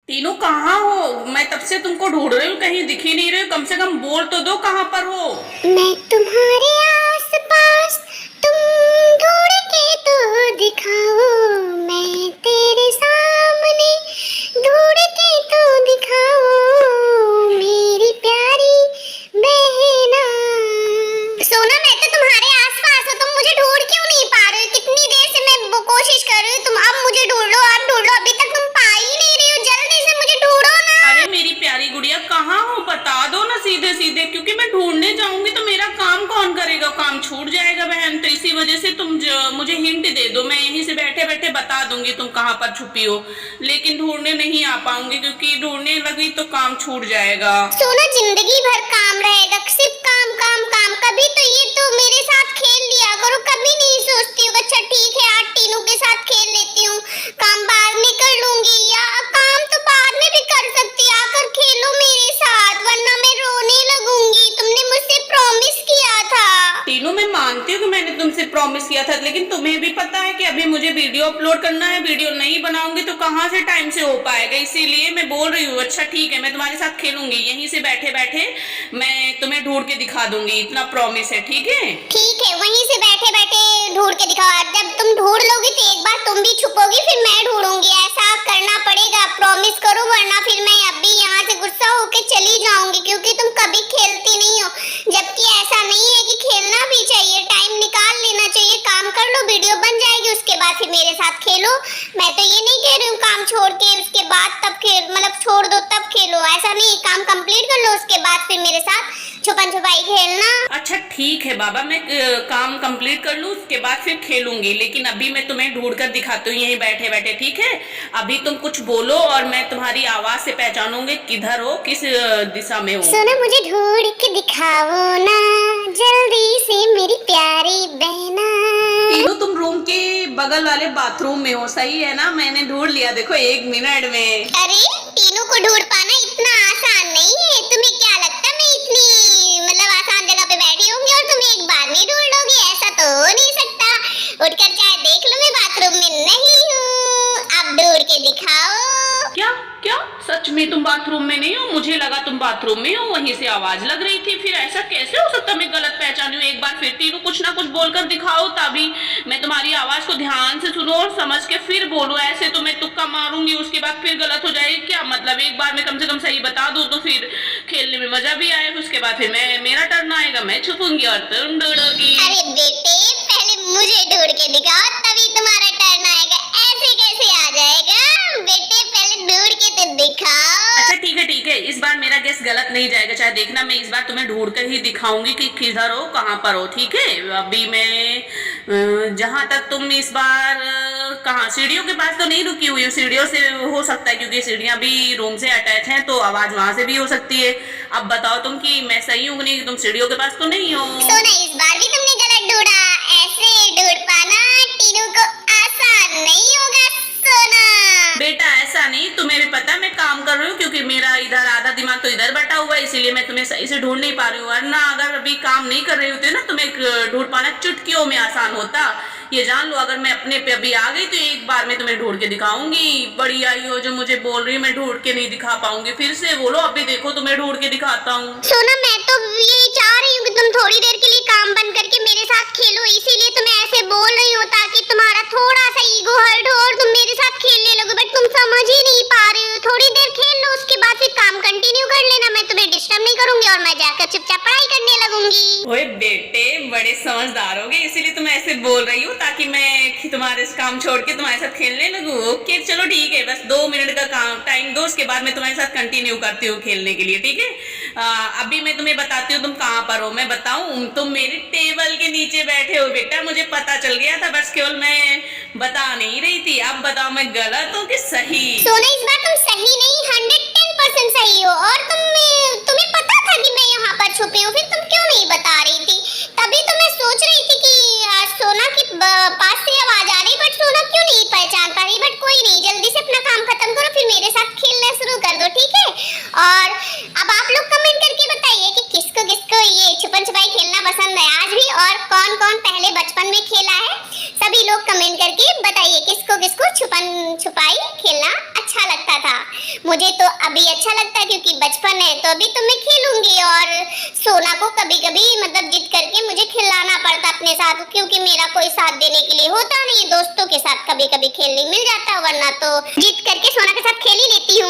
तीनों कहाँ हो? मैं तब से तुमको ढूंढ रही हूँ, कहीं दिख ही नहीं रहे हो। कम से कम बोल तो दो कहाँ पर हो। मैं तुम्हारे आसपास, तुम ढूंढ के तो दिखाओ। मैं तेरे सामने, ढूंढ के तो दिखाओ। मेरी प्यारी बहना। सोना, मैं तो तुम्हारे आसपास हूँ, तुम मुझे ढूंढ क्यों नहीं पा रहे हो? कितनी देर से मैं कोशिश कर रही हूँ, तुम अब मुझे ढूंढ लो, अब ढूंढ लो, अभी तक तुम पा ही नहीं रही हो। जल्दी से मुझे ढूंढो ना। अरे मेरी प्यारी गुड़िया, कहाँ हो? बता दो ना सीधे सीधे, क्योंकि मैं ढूंढने जाऊंगी तो मेरा काम कौन करेगा? काम छूट जाएगा बहन। तो इसी वजह से तुम मुझे हिंट दे दो, मैं यहीं से बैठे बैठे बता दूंगी तुम कहाँ पर छुपी हो। लेकिन ढूंढने नहीं आ पाऊंगी, क्योंकि ढूंढने लगी तो काम छूट जाएगा। सोना, जिंदगी भर काम रहेगा, सिर्फ काम काम काम। कभी तो ये तो मेरे साथ खेल लिया करो, कभी नहीं सोचती हो अच्छा ठीक है आज टीनू के साथ खेल लेती हूँ, काम बाद में कर लूंगी, या काम तो बाद में भी कर सकती, आकर खेलो मेरे साथ, वरना मैं रोने लगूंगी। तुमने मुझसे प्रॉमिस किया था। तीनों, मैं मानती हूँ कि मैंने तुमसे प्रॉमिस किया था, लेकिन तुम्हें भी पता है कि अभी मुझे वीडियो अपलोड करना है। वीडियो नहीं बनाऊंगी तो कहाँ से टाइम से हो पाएगा, इसीलिए मैं बोल रही हूँ। अच्छा ठीक है, मैं तुम्हारे साथ खेलूंगी, यहीं से बैठे बैठे मैं तुम्हें ढूंढ के दिखा दूंगी, इतना प्रॉमिस है। ठीक है ठीक है, वहीं से बैठे बैठे ढूंढ के दिखाओ। जब तुम ढूंढ लोगी तो एक बार तुम भी छुपोगी, फिर मैं ढूंढूंगी। ऐसा करना पड़ेगा, प्रॉमिस करो, वरना फिर मैं अभी यहाँ से गुस्सा होके चली जाऊंगी, क्योंकि तुम कभी खेलती नहीं हो। जबकि ऐसा नहीं है कि खेलना भी चाहिए, टाइम निकाल लेना चाहिए। काम कर लो, वीडियो बन जाएगी, उसके बाद फिर मेरे साथ खेलो। मैं तो ये नहीं कह रही हूँ काम छोड़ के उसके बाद तब खेल, मतलब छोड़ दो तब खेलो, ऐसा नहीं। काम कंप्लीट कर लो, उसके बाद फिर मेरे साथ छुपन छुपाई खेलना। अच्छा ठीक है बाबा, मैं काम कंप्लीट कर लूँ, उसके बाद फिर खेलूंगी। लेकिन अभी मैं तुम्हें ढूंढ कर दिखाती हूँ यहीं बैठे बैठे, ठीक है? अभी तुम कुछ बोलो और मैं तुम्हारी आवाज से पहचानूंगी किधर हो, किस दिशा में हो। सुनो, मुझे ढूंढ के दिखाओ ना जल्दी से मेरी प्यारी बहना। तीनों, तुम रूम के बगल वाले बाथरूम में हो, सही है ना? मैंने ढूंढ लिया, देखो 1 मिनट में। अरे, तीनों को ढूंढ पाना इतना आसान नहीं है। तुम्हें क्या लगता है मैं इतनी मतलब आसान जगह पे बैठी होंगी और तुम एक बार में ढूंढ लोगी? ऐसा तो हो नहीं सकता। उठकर चाहे देख लो, मैं बाथरूम में नहीं हूँ। अब ढूंढ के दिखाओ। क्या क्या सच में तुम बाथरूम में नहीं हो? मुझे लगा तुम बाथरूम में हो, वहीं से आवाज लग रही थी। फिर ऐसा कैसे हो सकता? मैं गलत पहचानी हूँ। एक बार फिर तीनों कुछ ना कुछ बोलकर दिखाओ, तभी मैं तुम्हारी आवाज को ध्यान से सुनो और समझ के फिर बोलो। ऐसे तो मैं तुक्का मारूंगी, उसके बाद फिर गलत हो जाएगी। क्या मतलब? एक बार में कम से कम सही बता दो तो फिर खेलने में मजा भी आए। उसके बाद फिर मेरा टर्न आएगा, मैं छुपूंगी और तुम ढूंढोगी। अरे बेटे, पहले मुझे ढूंढ के दिखाओ, तभी तुम्हारा टर्न आएगा। ऐसे कैसे आ जाएगा बेटे? पहले ढूंढ के तो दिखाओ। अच्छा ठीक है, इस बार मेरा गेस गलत नहीं जाएगा। चाहे देखना, मैं इस बार तुम्हें ढूंढ कर ही दिखाऊंगी कि किधर हो, कहाँ पर हो। ठीक है? अभी मैं जहां तक तुम इस बार कहाँ, सीढ़ियों के पास तो नहीं रुकी हुई हूँ। सीढ़ियों से हो सकता है, क्योंकि सीढ़ियां भी रूम से अटैच हैं, तो आवाज वहां से भी हो सकती है। अब बताओ तुम कि मैं सही हूँ नहीं, तुम सीढ़ियों के पास तो नहीं हो। सोना, इस बार भी तुमने गलत ढूंढा। ऐसे ढूंढ पाना टीनू को आसान नहीं होगा सोना। बेटा ऐसा नहीं, तुम्हें भी पता है मैं काम कर रही हूँ, क्योंकि मेरा इधर आधा दिमाग तो इधर बटा हुआ है, इसीलिए मैं तुम्हें सही से ढूंढ नहीं पा रही हूँ। वरना अगर अभी काम नहीं कर रही होती ना, तुम्हें ढूंढ पाना चुटकियों में आसान होता। ये जान लो, अगर मैं अपने पे अभी आ गई तो एक बार में तुम्हें ढूंढ के दिखाऊंगी। बड़ी आई हो जो मुझे बोल रही है मैं ढूंढ के नहीं दिखा पाऊंगी। फिर से बोलो, अभी देखो तुम्हें ढूंढ के दिखाता हूँ। सोना, मैं तो ये चाह रही हूँ कि तुम थोड़ी देर के लिए काम बंद करके मेरे साथ खेलो, इसीलिए तो मैं ऐसे बोल रही हूँ, ताकि तुम्हारा थोड़ा सा ईगो हर्ट हो और तुम मेरे साथ खेलने लगो। बट तुम समझ ही नहीं पा रहे हो। थोड़ी देर खेल लो, उसके बाद फिर काम कंटिन्यू कर लेना। मैं तुम्हें डिस्टर्ब नहीं करूंगी और मैं जाकर चुपचाप पढ़ाई करने लगूंगी। ओए बेटे, बड़े समझदार होगे, इसीलिए तो मैं ऐसे बोल रही हूँ, ताकि मैं तुम्हारे काम छोड़ के तुम्हारे साथ खेलने लगूं। ओके चलो ठीक है, बस 2 मिनट का काम टाइम दो, उसके बाद मैं तुम्हारे साथ कंटिन्यू करती हूँ खेलने के लिए। ठीक है? अभी मैं तुम्हें बताती हूँ तुम कहाँ पर हो। मैं बताऊँ, तुम मेरी टेबल के नीचे बैठे हो बेटा, मुझे पता चल गया था, बस केवल मैं बता नहीं रही थी। अब बताओ मैं गलत हूँ कि सही? सोना, इस बार तुम सही नहीं, 110% सही हो। और तुम्हें पता था कि मैं यहाँ पर छुपी हूँ, फिर तुम क्यों नहीं बता रही थी? तभी तो मैं सोच रही थी कि सोना के पास से आवाज आ रही, बट सोना क्यों नहीं पहचान पा रही। बट कोई नहीं, जल्दी से अपना काम खत्म करो, फिर मेरे साथ खेलना शुरू कर दो, ठीक है? और अब आप लोग कमेंट करके बताइए कि किसको किसको ये छुपन छुपाई खेलना पसंद है आज भी, और कौन कौन पहले बचपन में खेला है। सभी लोग कमेंट करके बताइए किसको किसको छुपन छुपाई खेलना अच्छा लगता था। मुझे तो अभी अच्छा लगता है क्योंकि बचपन है, तो अभी तो मैं खेलूंगी। और सोना को कभी कभी मतलब जिद करके मुझे खिलाना पड़ता अपने साथ, क्योंकि मेरा कोई साथ देने के लिए होता नहीं। दोस्तों के साथ कभी कभी खेलने मिल जाता, वरना तो जिद करके सोना के साथ खेल ही लेती हूँ।